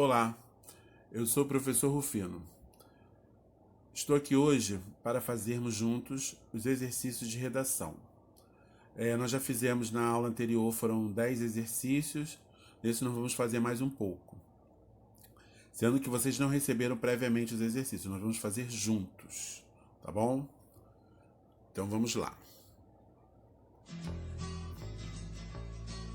Olá, eu sou o professor Rufino. Estou aqui hoje para fazermos juntos os exercícios de redação. Nós já fizemos na aula anterior, foram 10 exercícios, nesse nós vamos fazer mais um pouco. Sendo que vocês não receberam previamente os exercícios, nós vamos fazer juntos, tá bom? Então vamos lá.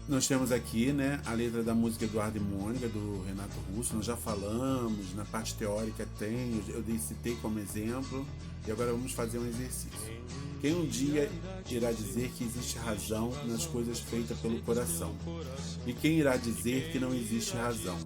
Nós temos aqui, né, a letra da música Eduardo e Mônica, do Renato Russo. Nós já falamos, na parte teórica tem, eu citei como exemplo, e agora vamos fazer um exercício. Quem um dia irá dizer que existe razão nas coisas feitas pelo coração? E quem irá dizer que não existe razão?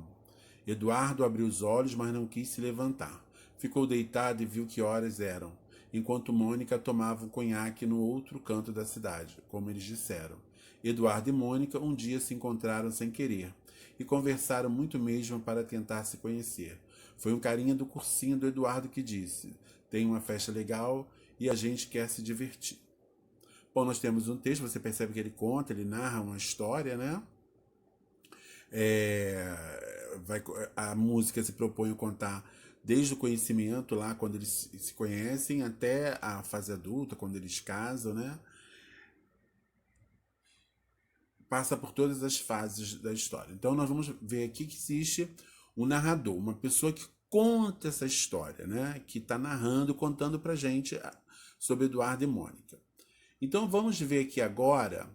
Eduardo abriu os olhos, mas não quis se levantar. Ficou deitado e viu que horas eram, enquanto Mônica tomava um conhaque no outro canto da cidade, como eles disseram. Eduardo e Mônica um dia se encontraram sem querer e conversaram muito mesmo para tentar se conhecer. Foi um carinha do cursinho do Eduardo que disse: tem uma festa legal e a gente quer se divertir. Bom, nós temos um texto, você percebe que ele conta, ele narra uma história, né? A música se propõe a contar desde o conhecimento lá, quando eles se conhecem, até a fase adulta, quando eles casam, né? Passa por todas as fases da história. Então nós vamos ver aqui que existe um narrador, uma pessoa que conta essa história, né? Que está narrando, contando pra gente sobre Eduardo e Mônica. Então vamos ver aqui agora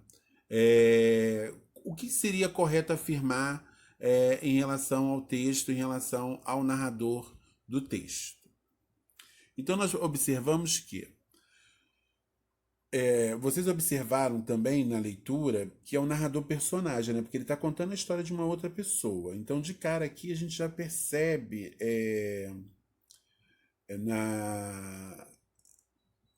o que seria correto afirmar em relação ao texto, em relação ao narrador do texto. Então nós observamos que vocês observaram também na leitura que é um narrador personagem, né? Porque ele está contando a história de uma outra pessoa. Então, de cara aqui, a gente já percebe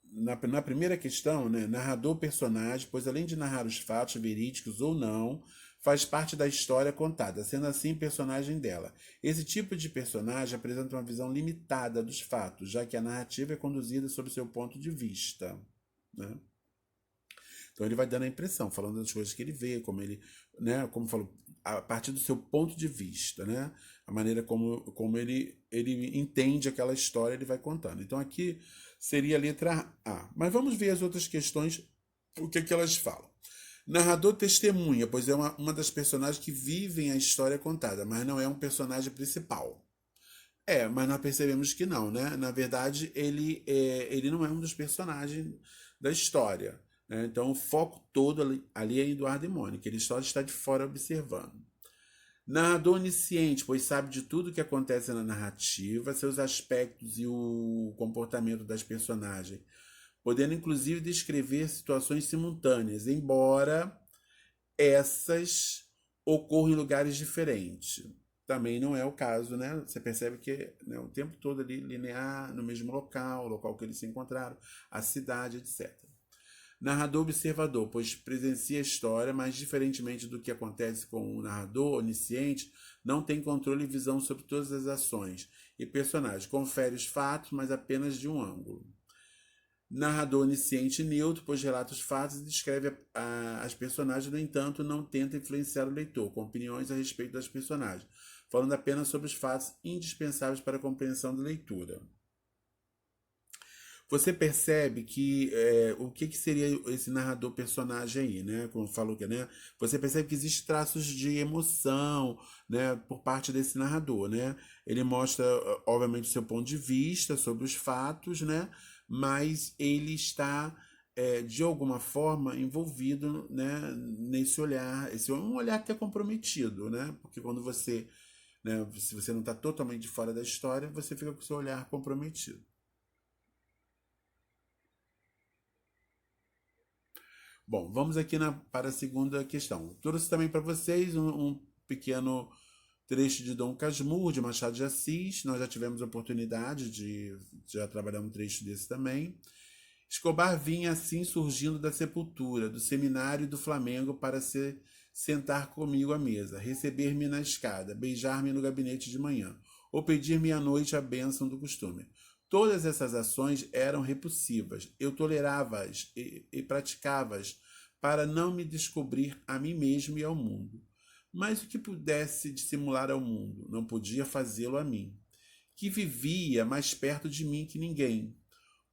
na primeira questão, né? Narrador personagem, pois além de narrar os fatos verídicos ou não, faz parte da história contada, sendo assim personagem dela. Esse tipo de personagem apresenta uma visão limitada dos fatos, já que a narrativa é conduzida sob seu ponto de vista, né? Então ele vai dando a impressão, falando das coisas que ele vê, como ele, né, como falou, a partir do seu ponto de vista, né, a maneira como ele entende aquela história, ele vai contando. Então aqui seria a letra A. Mas vamos ver as outras questões, o que elas falam. Narrador testemunha, pois é uma das personagens que vivem a história contada, mas não é um personagem principal. Mas nós percebemos que não, né? Na verdade, ele não é um dos personagens da história, né? Então, o foco todo ali é Eduardo e Mônica. Ele só está de fora observando. Narrador onisciente, pois sabe de tudo que acontece na narrativa, seus aspectos e o comportamento das personagens, podendo inclusive descrever situações simultâneas, embora essas ocorram em lugares diferentes. Também não é o caso, né? Você percebe que, né, o tempo todo ali linear no mesmo local, o local que eles se encontraram, a cidade, etc. Narrador observador, pois presencia a história, mas diferentemente do que acontece com o narrador onisciente, não tem controle e visão sobre todas as ações e personagens. Confere os fatos, mas apenas de um ângulo. Narrador onisciente e neutro, pois relata os fatos e descreve as personagens, no entanto, não tenta influenciar o leitor com opiniões a respeito das personagens, falando apenas sobre os fatos indispensáveis para a compreensão da leitura. Você percebe que o que seria esse narrador personagem aí, né? Como falou que, né? Você percebe que existe traços de emoção, né, por parte desse narrador, né? Ele mostra, obviamente, o seu ponto de vista sobre os fatos, né? Mas ele está de alguma forma envolvido, né, nesse olhar, esse é um olhar que é comprometido, né? Porque quando você, né, se você não está totalmente de fora da história, você fica com o seu olhar comprometido. Bom, vamos aqui para a segunda questão. Trouxe também para vocês um pequeno trecho de Dom Casmurro, de Machado de Assis. Nós já tivemos a oportunidade de já trabalhar um trecho desse também. Escobar vinha assim surgindo da sepultura, do seminário do Flamengo para se sentar comigo à mesa, receber-me na escada, beijar-me no gabinete de manhã, ou pedir-me à noite a bênção do costume. Todas essas ações eram repulsivas. Eu tolerava-as e praticava-as para não me descobrir a mim mesmo e ao mundo. mas o que pudesse dissimular ao mundo não podia fazê-lo a mim, que vivia mais perto de mim que ninguém.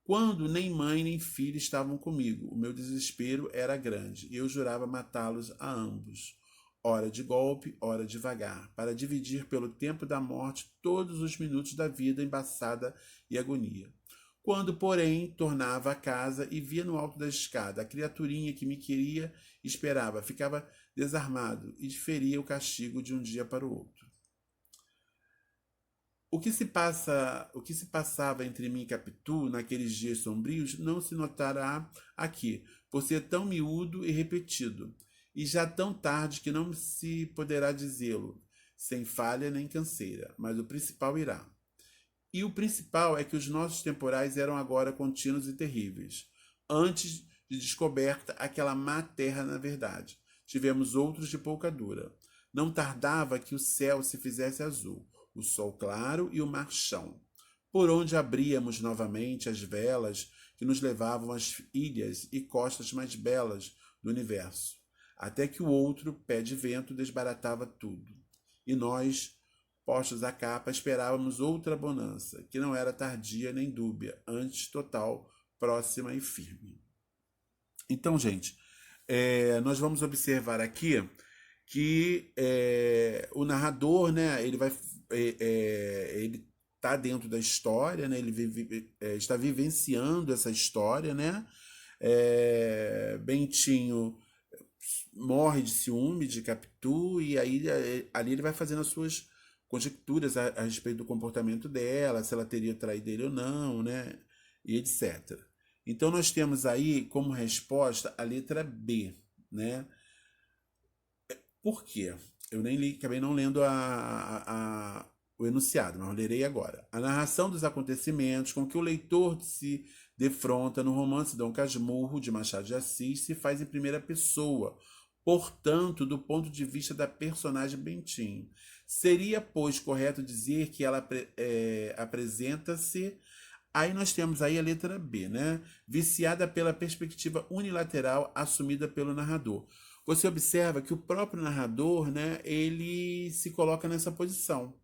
Quando nem mãe nem filho estavam comigo, o meu desespero era grande, e eu jurava matá-los a ambos, ora de golpe, ora devagar, para dividir pelo tempo da morte todos os minutos da vida embaçada e agonia. Quando, porém, tornava a casa e via no alto da escada a criaturinha que me queria e esperava, ficava desarmado e diferia o castigo de um dia para o outro. O que se passava entre mim e Capitu naqueles dias sombrios não se notará aqui, por ser tão miúdo e repetido, e já tão tarde que não se poderá dizê-lo, sem falha nem canseira, mas o principal irá. E o principal é que os nossos temporais eram agora contínuos e terríveis. Antes de descoberta aquela má terra na verdade, tivemos outros de pouca dura. Não tardava que o céu se fizesse azul, o sol claro e o mar chão, por onde abríamos novamente as velas que nos levavam às ilhas e costas mais belas do universo, até que o outro pé de vento desbaratava tudo. E nós, postos à capa, esperávamos outra bonança, que não era tardia nem dúbia, antes total, próxima e firme. Então, gente, nós vamos observar aqui que o narrador, né, ele está dentro da história, né, ele está vivenciando essa história, né? Bentinho morre de ciúme de Capitu e aí ali ele vai fazendo as suas conjecturas a respeito do comportamento dela, se ela teria traído ele ou não, né? E etc. Então nós temos aí como resposta a letra B, né? Por quê? Eu nem li, acabei não lendo o enunciado, mas eu lerei agora. A narração dos acontecimentos com que o leitor se defronta no romance Dom Casmurro, de Machado de Assis, se faz em primeira pessoa, portanto, do ponto de vista da personagem Bentinho. Seria, pois, correto dizer que ela apresenta-se. Aí nós temos aí a letra B, né? Viciada pela perspectiva unilateral assumida pelo narrador. Você observa que o próprio narrador, né, ele se coloca nessa posição,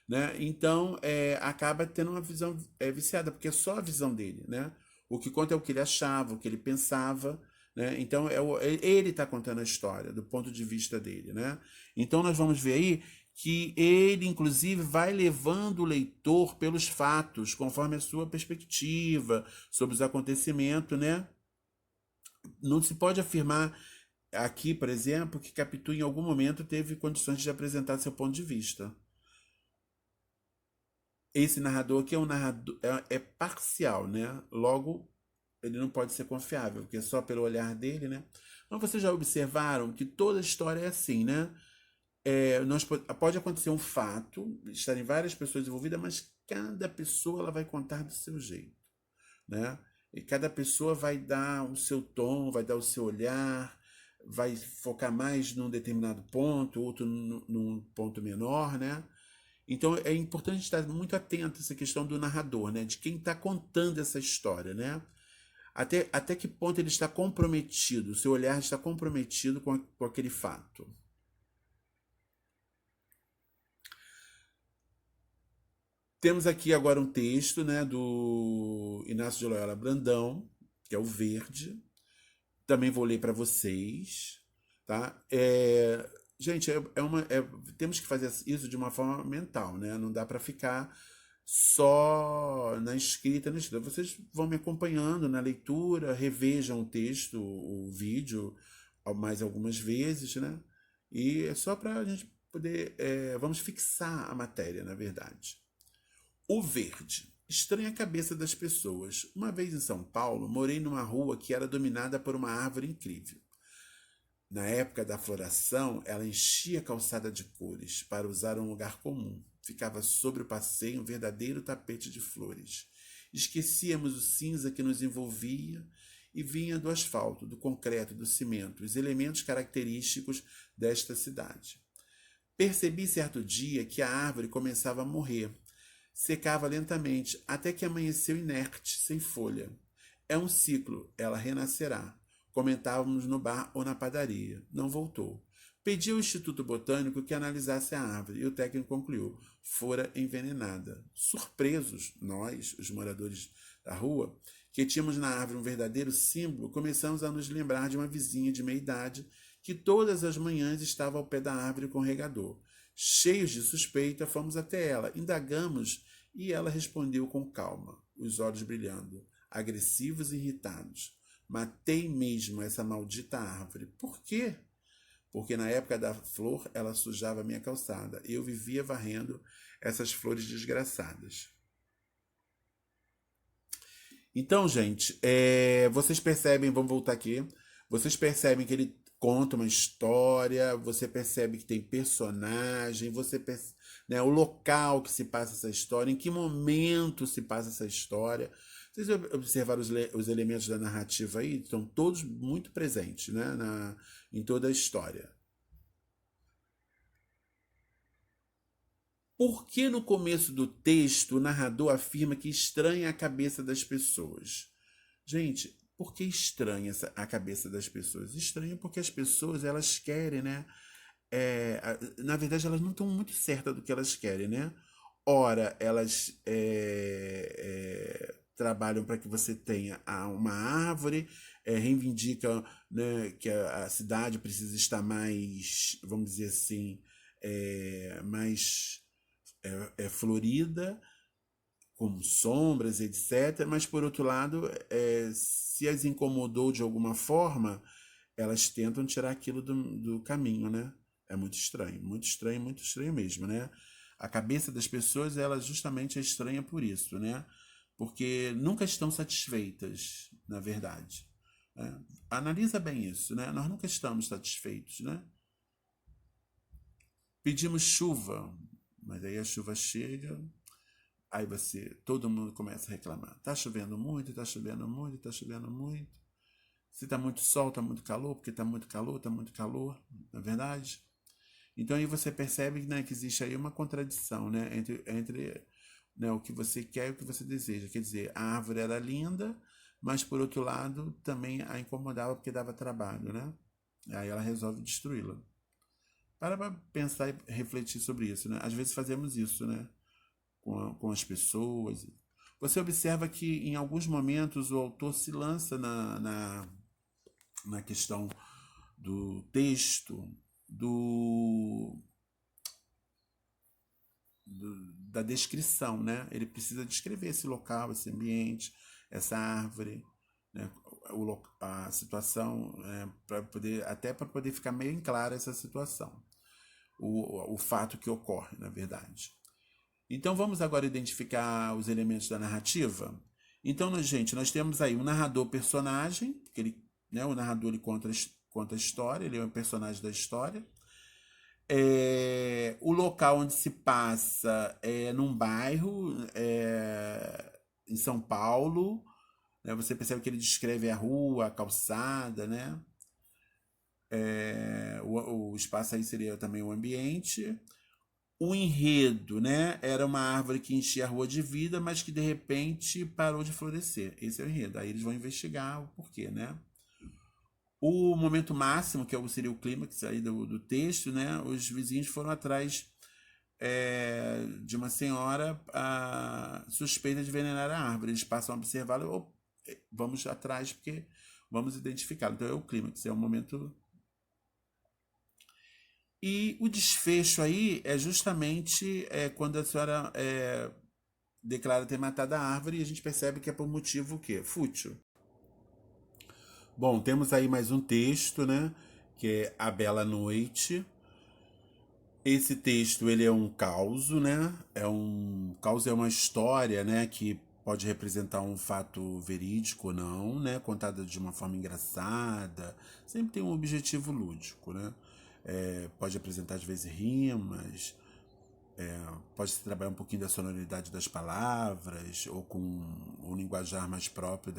né? Então, acaba tendo uma visão viciada, porque é só a visão dele, né? O que conta é o que ele achava, o que ele pensava, né? Então, ele está contando a história do ponto de vista dele, né? Então, nós vamos ver aí que ele, inclusive, vai levando o leitor pelos fatos, conforme a sua perspectiva sobre os acontecimentos, né? Não se pode afirmar aqui, por exemplo, que Capitu em algum momento teve condições de apresentar seu ponto de vista. Esse narrador aqui é um narrador parcial, né? Logo, ele não pode ser confiável, porque é só pelo olhar dele, né? Mas vocês já observaram que toda história é assim, né? Pode acontecer um fato, estarem várias pessoas envolvidas, mas cada pessoa ela vai contar do seu jeito, né? E cada pessoa vai dar o seu tom, vai dar o seu olhar, vai focar mais num determinado ponto, outro num ponto menor, né? Então é importante estar muito atento a essa questão do narrador, né? De quem está contando essa história, né? Até que ponto ele está comprometido, o seu olhar está comprometido com aquele fato. Temos aqui agora um texto, né, do Inácio de Loyola Brandão, que é o Verde. Também vou ler para vocês, tá? Gente, temos que fazer isso de uma forma mental, né? Não dá para ficar só na escrita, Vocês vão me acompanhando na leitura, revejam o texto, o vídeo, mais algumas vezes, né? E é só para a gente poder. Vamos fixar a matéria, na verdade. O Verde. Estranha a cabeça das pessoas. Uma vez em São Paulo, morei numa rua que era dominada por uma árvore incrível. Na época da floração, ela enchia a calçada de cores para usar um lugar comum. Ficava sobre o passeio um verdadeiro tapete de flores. Esquecíamos o cinza que nos envolvia e vinha do asfalto, do concreto, do cimento, os elementos característicos desta cidade. Percebi certo dia que a árvore começava a morrer. Secava lentamente, até que amanheceu inerte, sem folha. É um ciclo, ela renascerá. Comentávamos no bar ou na padaria. Não voltou. Pedi ao Instituto Botânico que analisasse a árvore e o técnico concluiu: fora envenenada. Surpresos, nós, os moradores da rua, que tínhamos na árvore um verdadeiro símbolo, começamos a nos lembrar de uma vizinha de meia idade que todas as manhãs estava ao pé da árvore com o regador. Cheios de suspeita, fomos até ela, indagamos e ela respondeu com calma, os olhos brilhando, agressivos e irritados: matei mesmo essa maldita árvore. Por quê? Porque na época da flor ela sujava a minha calçada e eu vivia varrendo essas flores desgraçadas. Então, gente, vocês percebem, vamos voltar aqui, vocês percebem que ele conta uma história, você percebe que tem personagem, né, o local que se passa essa história, em que momento se passa essa história. Vocês observaram os elementos da narrativa aí? Estão todos muito presentes, né, em toda a história. Por que no começo do texto o narrador afirma que estranha a cabeça das pessoas? Gente, por que estranha a cabeça das pessoas? Estranha porque as pessoas, elas querem, né? Na verdade, elas não estão muito certas do que elas querem, né? Ora, elas trabalham para que você tenha uma árvore, reivindicam, né, que a cidade precisa estar mais, vamos dizer assim, mais florida, com sombras, etc. Mas, por outro lado, se as incomodou de alguma forma, elas tentam tirar aquilo do caminho, né? É muito estranho, muito estranho, muito estranho mesmo, né? A cabeça das pessoas, ela justamente é estranha por isso, né? Porque nunca estão satisfeitas, na verdade, né? Analisa bem isso, né? Nós nunca estamos satisfeitos, né? Pedimos chuva, mas aí a chuva chega, aí todo mundo começa a reclamar. Tá chovendo muito, tá chovendo muito, tá chovendo muito. Se tá muito sol, tá muito calor, porque tá muito calor, não é verdade? Então aí você percebe, né, que existe aí uma contradição, né, entre né, o que você quer e o que você deseja. Quer dizer, a árvore era linda, mas por outro lado também a incomodava porque dava trabalho, né? Aí ela resolve destruí-la. Para pensar e refletir sobre isso, né? Às vezes fazemos isso, né? Com as pessoas. Você observa que em alguns momentos o autor se lança na questão do texto, da descrição, né? Ele precisa descrever esse local, esse ambiente, essa árvore, né? A situação, até para poder ficar meio em clara essa situação, o fato que ocorre, na verdade. Então vamos agora identificar os elementos da narrativa. Então, nós temos aí um narrador-personagem, que o narrador ele conta a história, ele é um personagem da história. O local onde se passa é num bairro em São Paulo, né? Você percebe que ele descreve a rua, a calçada, né? O espaço aí seria também o ambiente. O enredo, né? Era uma árvore que enchia a rua de vida, mas que de repente parou de florescer. Esse é o enredo. Aí eles vão investigar o porquê, né? O momento máximo, que seria o clímax aí do texto, né? Os vizinhos foram atrás de uma senhora suspeita de envenenar a árvore. Eles passam a observá-la, vamos atrás porque vamos identificá-la. Então é o clímax, é o momento. E o desfecho aí é justamente quando a senhora declara ter matado a árvore e a gente percebe que é por motivo o quê? Fútil. Bom, temos aí mais um texto, né? Que é A Bela Noite. Esse texto, ele é um causo, né? Causo é uma história, né? Que pode representar um fato verídico ou não, né? Contada de uma forma engraçada. Sempre tem um objetivo lúdico, né? Pode apresentar, às vezes, rimas. Pode-se trabalhar um pouquinho da sonoridade das palavras ou com um linguajar mais próprio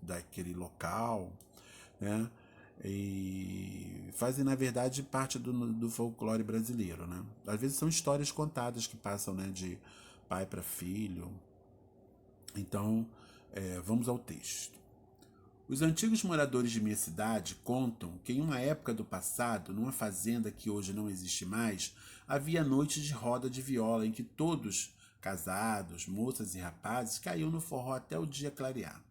daquele local, né? E fazem, na verdade, parte do folclore brasileiro, né? Às vezes são histórias contadas que passam, né, de pai para filho. Então, vamos ao texto. Os antigos moradores de minha cidade contam que em uma época do passado, numa fazenda que hoje não existe mais, havia noites de roda de viola em que todos, casados, moças e rapazes, caíam no forró até o dia clarear.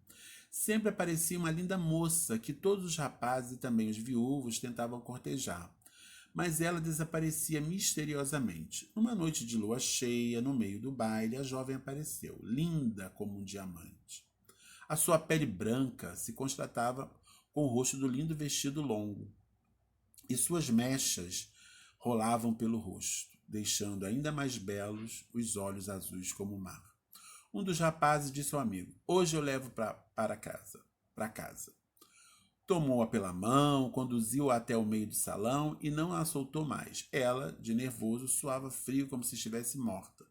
Sempre aparecia uma linda moça que todos os rapazes e também os viúvos tentavam cortejar. Mas ela desaparecia misteriosamente. Numa noite de lua cheia, no meio do baile, a jovem apareceu, linda como um diamante. A sua pele branca se contrastava com o rosto do lindo vestido longo, e suas mechas rolavam pelo rosto, deixando ainda mais belos os olhos azuis como o mar. Um dos rapazes disse ao amigo: "Hoje eu levo para casa, para casa." Tomou-a pela mão, conduziu-a até o meio do salão e não a soltou mais. Ela, de nervoso, suava frio como se estivesse morta.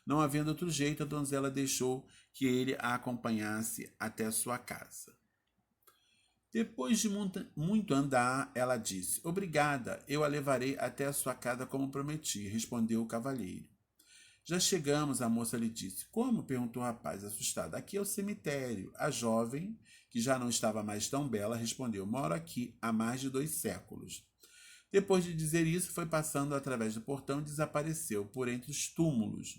Não havendo outro jeito, a donzela deixou que ele a acompanhasse até a sua casa. Depois de muito andar, ela disse: "Obrigada, eu a levarei até a sua casa como prometi", respondeu o cavalheiro. "Já chegamos", a moça lhe disse. "Como?", perguntou o rapaz, assustado. "Aqui é o cemitério." A jovem, que já não estava mais tão bela, respondeu: "Moro aqui há mais de 2 séculos." Depois de dizer isso, foi passando através do portão e desapareceu por entre os túmulos,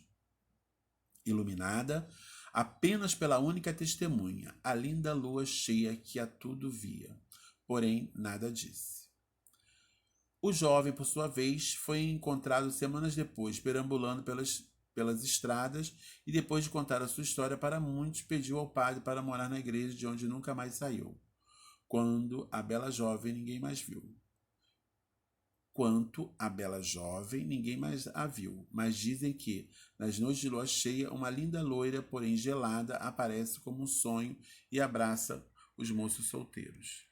iluminada apenas pela única testemunha, a linda lua cheia que a tudo via. Porém, nada disse. O jovem, por sua vez, foi encontrado semanas depois, perambulando pelas estradas, e depois de contar a sua história para muitos, pediu ao padre para morar na igreja, de onde nunca mais saiu. Quando a bela jovem ninguém mais viu. Quanto a bela jovem, ninguém mais a viu, mas dizem que, nas noites de lua cheia, uma linda loira, porém gelada, aparece como um sonho e abraça os moços solteiros.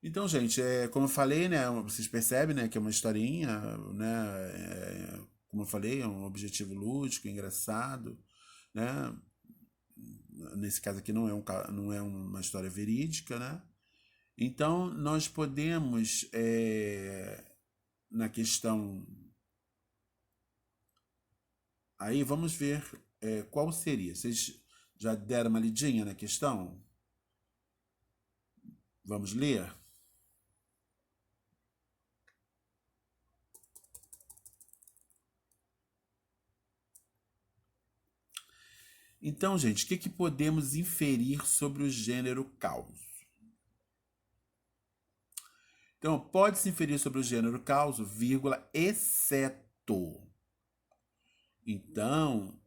Então, gente, como eu falei, né, vocês percebem, né, que é uma historinha, né, como eu falei, é um objetivo lúdico, engraçado, né, nesse caso aqui não é uma história verídica, né, então nós podemos, na questão, aí vamos ver qual seria, vocês já deram uma lidinha na questão? Vamos ler? Então, gente, o que podemos inferir sobre o gênero caos? Então, pode-se inferir sobre o gênero caos, vírgula, exceto. Então,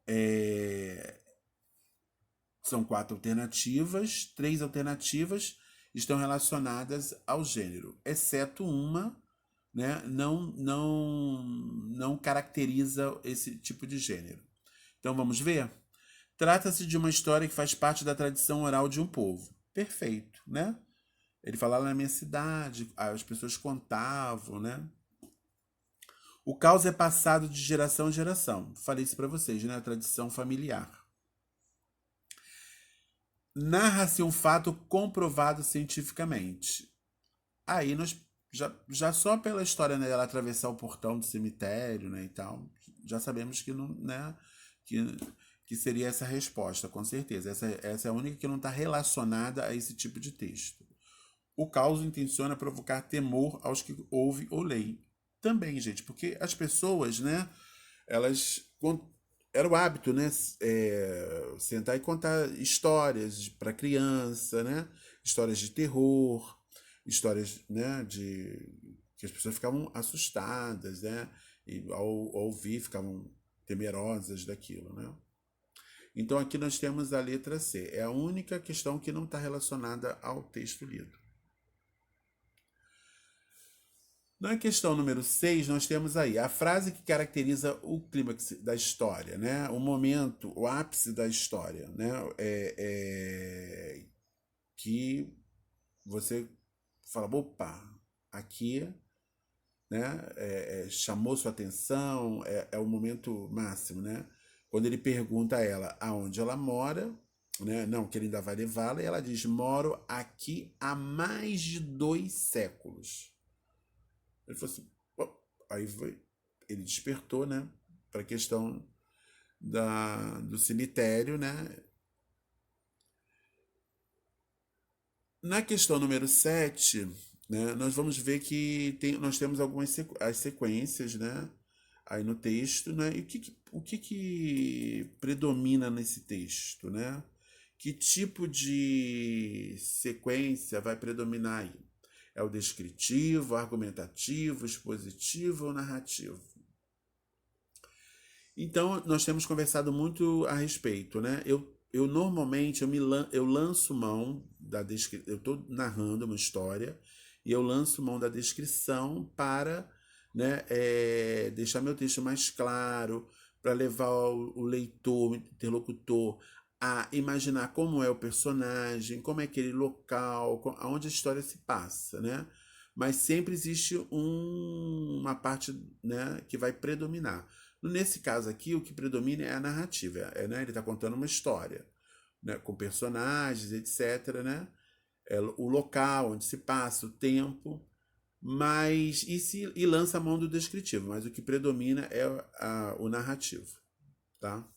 são 4 alternativas, 3 alternativas estão relacionadas ao gênero, exceto uma, né, não caracteriza esse tipo de gênero. Então, vamos ver? Trata-se de uma história que faz parte da tradição oral de um povo. Perfeito, né? Ele falava na minha cidade, as pessoas contavam, né? O caos é passado de geração em geração. Falei isso para vocês, né? A tradição familiar. Narra-se um fato comprovado cientificamente. Aí nós já só pela história, né, dela atravessar o portão do cemitério, né, e tal, já sabemos que não, né, que seria essa resposta, com certeza. Essa é a única que não está relacionada a esse tipo de texto. O caos intenciona provocar temor aos que ouvem ou leem. Também, gente, porque as pessoas, né, elas era o hábito, né, sentar e contar histórias para criança, né, histórias de terror, histórias, né, de que as pessoas ficavam assustadas, né, e ao ouvir ficavam temerosas daquilo, né. Então aqui nós temos a letra C, é a única questão que não está relacionada ao texto lido. Na questão número 6, nós temos aí a frase que caracteriza o clímax da história, né? O momento, o ápice da história, né? Que você fala, opa, aqui, né? Chamou sua atenção, é o momento máximo, né? Quando ele pergunta a ela aonde ela mora, né? Não, que ele ainda vai levá-la, e ela diz, moro aqui há mais de 2 séculos. Ele falou assim, aí ele despertou, né, para a questão do cemitério, né, Na questão número 7, né, nós vamos ver que nós temos algumas as sequências, né, aí no texto, né, e o que que predomina nesse texto, né? Que tipo de sequência vai predominar aí? É o descritivo, argumentativo, expositivo ou narrativo? Então, nós temos conversado muito a respeito, né? Eu normalmente eu lanço mão da descrição, eu estou narrando uma história e eu lanço mão da descrição para, né, deixar meu texto mais claro, para levar o leitor, o interlocutor a imaginar como é o personagem, como é aquele local, aonde a história se passa, né? Mas sempre existe uma parte, né, que vai predominar. Nesse caso aqui, o que predomina é a narrativa, né? Ele está contando uma história, né? Com personagens, etc., né? O local onde se passa, o tempo, mas e lança a mão do descritivo, mas o que predomina é o narrativo, tá?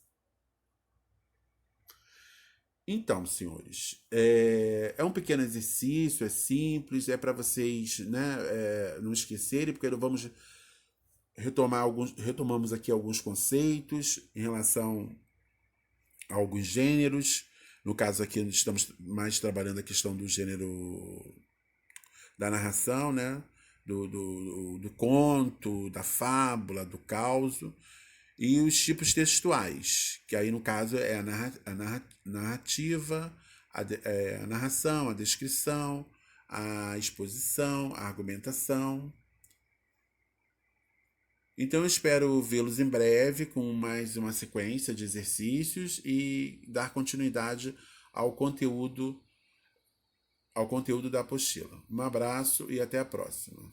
Então, senhores, é um pequeno exercício, é simples, é para vocês, né, não esquecerem, porque vamos retomamos aqui alguns conceitos em relação a alguns gêneros. No caso aqui, estamos mais trabalhando a questão do gênero da narração, né? Do conto, da fábula, do causo, e os tipos textuais, que aí no caso é a narrativa, a narração, a descrição, a exposição, a argumentação. Então eu espero vê-los em breve com mais uma sequência de exercícios e dar continuidade ao conteúdo, ao conteúdo da apostila. Um abraço e até a próxima.